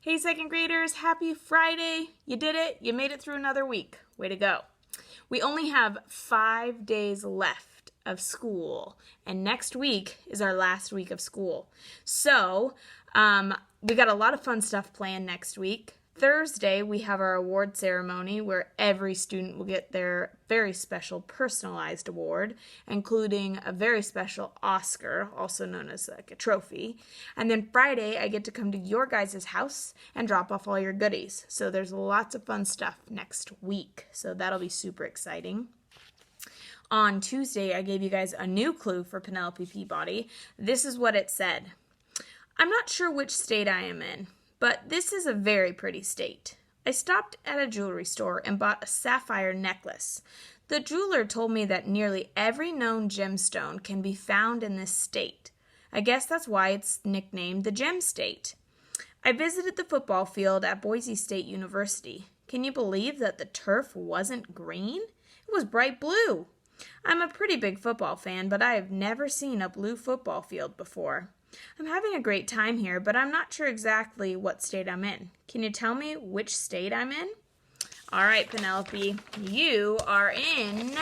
Hey, second graders, happy Friday. You did it. You made it through another week. Way to go. We only have 5 days left of school, and next week is our last week of school. So, we got a lot of fun stuff planned next week. Thursday, we have our award ceremony where every student will get their very special personalized award, including a very special Oscar, also known as like a trophy. And then Friday, I get to come to your guys' house and drop off all your goodies. So there's lots of fun stuff next week. So that'll be super exciting. On Tuesday, I gave you guys a new clue for Penelope Peabody. This is what it said. I'm not sure which state I am in, but this is a very pretty state. I stopped at a jewelry store and bought a sapphire necklace. The jeweler told me that nearly every known gemstone can be found in this state. I guess that's why it's nicknamed the Gem State. I visited the football field at Boise State University. Can you believe that the turf wasn't green? It was bright blue. I'm a pretty big football fan, but I have never seen a blue football field before. I'm having a great time here, but I'm not sure exactly what state I'm in. Can you tell me which state I'm in? All right, Penelope, you are in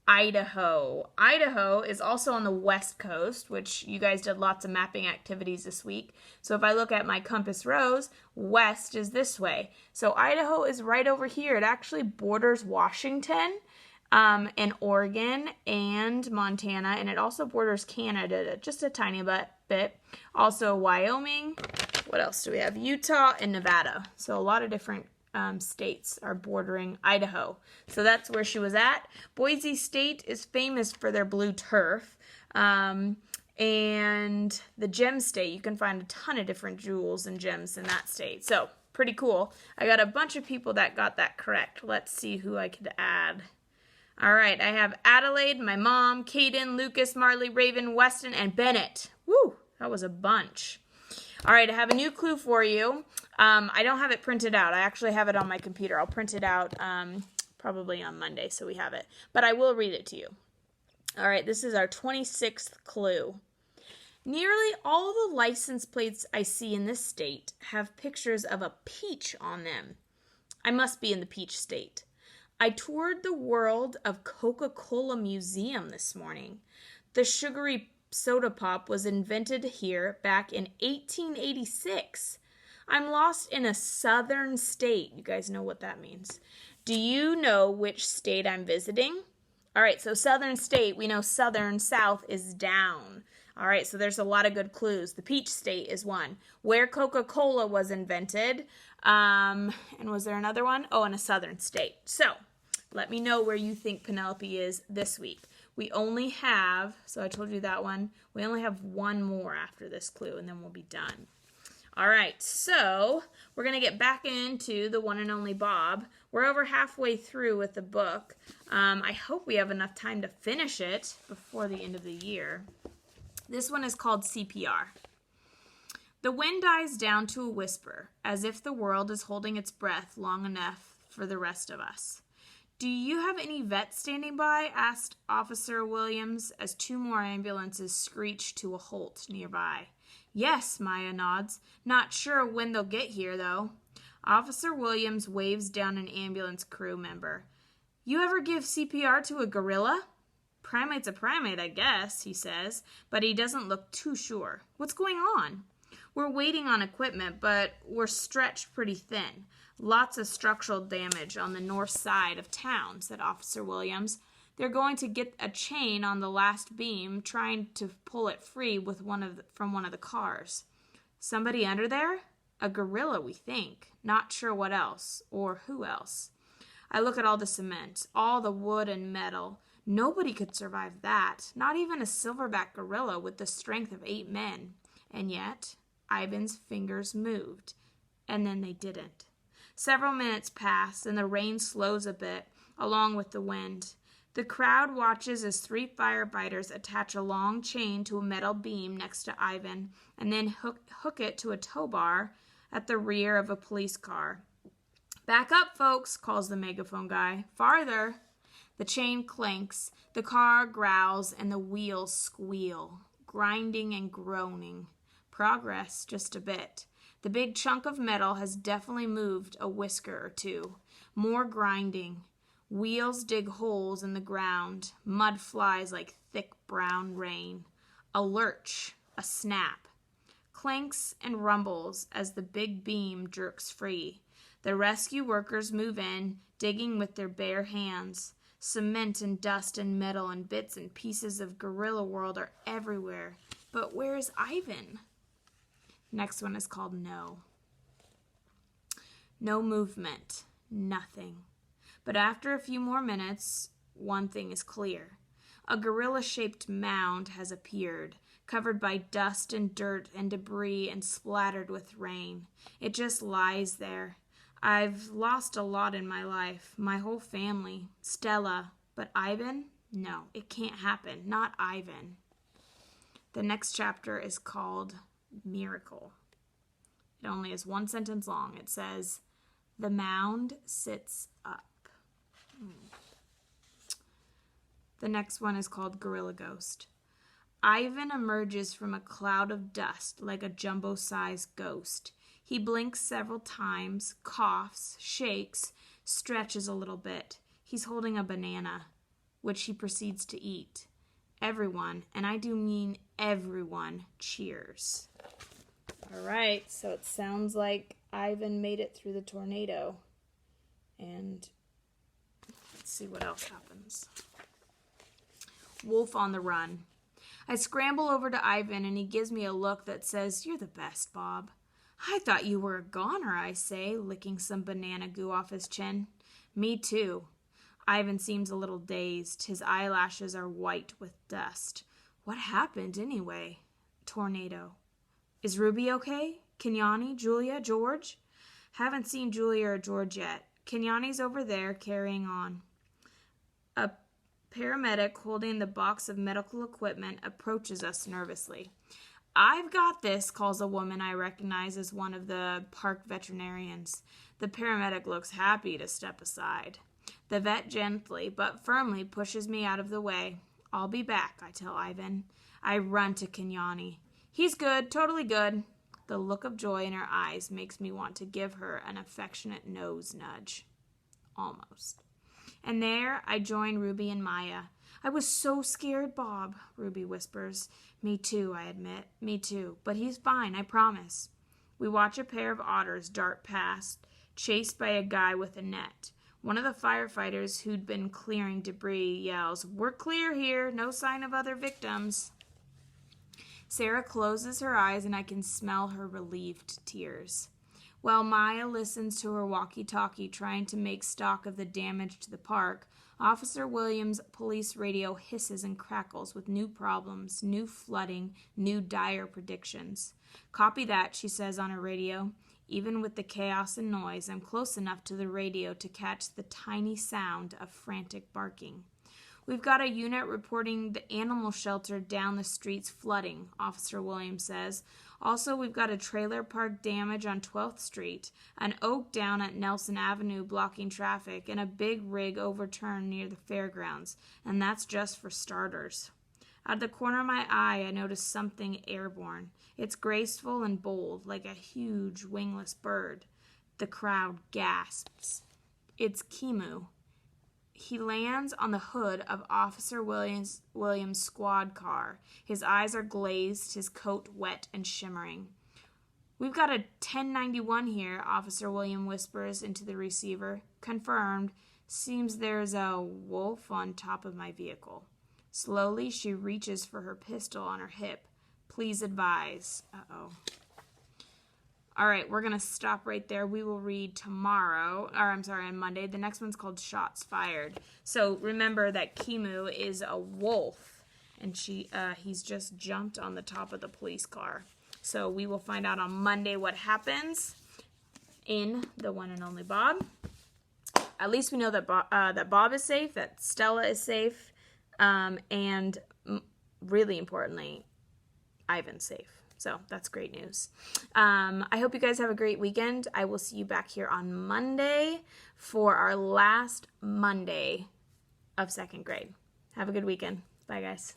Idaho. Idaho is also on the west coast, which you guys did lots of mapping activities this week. So if I look at my compass rose, west is this way. So Idaho is right over here. It actually borders Washington, and Oregon and Montana, and it also borders Canada just a tiny bit. Also Wyoming. What else do we have? Utah and Nevada. So a lot of different states are bordering Idaho. So that's where she was at. Boise State is famous for their blue turf. And the Gem State, you can find a ton of different jewels and gems in that state. So pretty cool. I got a bunch of people that got that correct. Let's see who I could add. All right, I have Adelaide, my mom, Caden, Lucas, Marley, Raven, Weston, and Bennett. Woo, that was a bunch. All right, I have a new clue for you. I don't have it printed out. I actually have it on my computer. I'll print it out probably on Monday, so we have it. But I will read it to you. All right, this is our 26th clue. Nearly all the license plates I see in this state have pictures of a peach on them. I must be in the peach state. I toured the World of Coca-Cola Museum this morning. The sugary soda pop was invented here back in 1886. I'm lost in a southern state. You guys know what that means. Do you know which state I'm visiting? All right, so southern state, we know southern, south is down. All right, so there's a lot of good clues. The peach state is one. Where Coca-Cola was invented. And was there another one? Oh, in a southern state. So let me know where you think Penelope is this week. We only have, so I told you that one, we only have one more after this clue, and then we'll be done. All right, so we're going to get back into the one and only Bob. We're over halfway through with the book. I hope we have enough time to finish it before the end of the year. This one is called CPR. The wind dies down to a whisper, as if the world is holding its breath long enough for the rest of us. Do you have any vets standing by? Asked Officer Williams as 2 more ambulances screeched to a halt nearby. Yes, Maya nods. Not sure when they'll get here, though. Officer Williams waves down an ambulance crew member. You ever give CPR to a gorilla? Primate's a primate, I guess, he says, but he doesn't look too sure. What's going on? We're waiting on equipment, but we're stretched pretty thin. Lots of structural damage on the north side of town, said Officer Williams. They're going to get a chain on the last beam, trying to pull it free from one of the cars. Somebody under there? A gorilla, we think. Not sure what else, or who else. I look at all the cement, all the wood and metal. Nobody could survive that, not even a silverback gorilla with the strength of 8 men. And yet, Ivan's fingers moved, and then they didn't. Several minutes pass, and the rain slows a bit, along with the wind. The crowd watches as 3 firefighters attach a long chain to a metal beam next to Ivan, and then hook it to a tow bar at the rear of a police car. Back up, folks, calls the megaphone guy. Farther. The chain clanks, the car growls, and the wheels squeal, grinding and groaning. Progress, just a bit. The big chunk of metal has definitely moved a whisker or two. More grinding. Wheels dig holes in the ground. Mud flies like thick brown rain. A lurch, a snap. Clanks and rumbles as the big beam jerks free. The rescue workers move in, digging with their bare hands. Cement and dust and metal and bits and pieces of Gorilla World are everywhere. But where's Ivan? Next one is called No. No movement. Nothing. But after a few more minutes, one thing is clear. A gorilla-shaped mound has appeared, covered by dust and dirt and debris and splattered with rain. It just lies there. I've lost a lot in my life, my whole family, Stella, but Ivan? No, it can't happen, not Ivan. The next chapter is called Miracle. It only is one sentence long. It says, the mound sits up. The next one is called Gorilla Ghost. Ivan emerges from a cloud of dust like a jumbo-sized ghost. He blinks several times, coughs, shakes, stretches a little bit. He's holding a banana, which he proceeds to eat. Everyone, and I do mean everyone, cheers. All right, so it sounds like Ivan made it through the tornado. And let's see what else happens. Wolf on the run. I scramble over to Ivan, and he gives me a look that says, "You're the best, Bob." "I thought you were a goner," I say, licking some banana goo off his chin. "Me too." Ivan seems a little dazed. His eyelashes are white with dust. What happened anyway? Tornado. Is Ruby okay? Kenyani, Julia, George? Haven't seen Julia or George yet. Kenyani's over there carrying on. A paramedic holding the box of medical equipment approaches us nervously. "I've got this," calls a woman I recognize as one of the park veterinarians. The paramedic looks happy to step aside. The vet gently but firmly pushes me out of the way. "I'll be back," I tell Ivan. I run to Kenyani. "He's good, totally good." The look of joy in her eyes makes me want to give her an affectionate nose nudge. Almost. And there I join Ruby and Maya. "I was so scared, Bob," Ruby whispers. "Me too," I admit. "Me too. But he's fine, I promise." We watch a pair of otters dart past, chased by a guy with a net. One of the firefighters who'd been clearing debris yells, "We're clear here. No sign of other victims." Sarah closes her eyes and I can smell her relieved tears. While Maya listens to her walkie-talkie trying to make stock of the damage to the park, Officer Williams' police radio hisses and crackles with new problems, new flooding, new dire predictions. "Copy that," she says on her radio. Even with the chaos and noise, I'm close enough to the radio to catch the tiny sound of frantic barking. "We've got a unit reporting the animal shelter down the street's flooding," Officer Williams says. "Also, we've got a trailer park damage on 12th Street, an oak down at Nelson Avenue blocking traffic, and a big rig overturned near the fairgrounds. And that's just for starters." Out of the corner of my eye, I notice something airborne. It's graceful and bold, like a huge wingless bird. The crowd gasps. It's Kimu. He lands on the hood of Officer Williams' squad car. His eyes are glazed, his coat wet and shimmering. "We've got a 1091 here," Officer William whispers into the receiver. "Confirmed. Seems there's a wolf on top of my vehicle." Slowly, she reaches for her pistol on her hip. "Please advise." Uh-oh. All right, we're going to stop right there. We will read on Monday. The next one's called Shots Fired. So remember that Kimu is a wolf, and he's just jumped on the top of the police car. So we will find out on Monday what happens in The One and Only Bob. At least we know that Bob is safe, that Stella is safe, and really importantly, Ivan's safe. So that's great news. I hope you guys have a great weekend. I will see you back here on Monday for our last Monday of second grade. Have a good weekend. Bye, guys.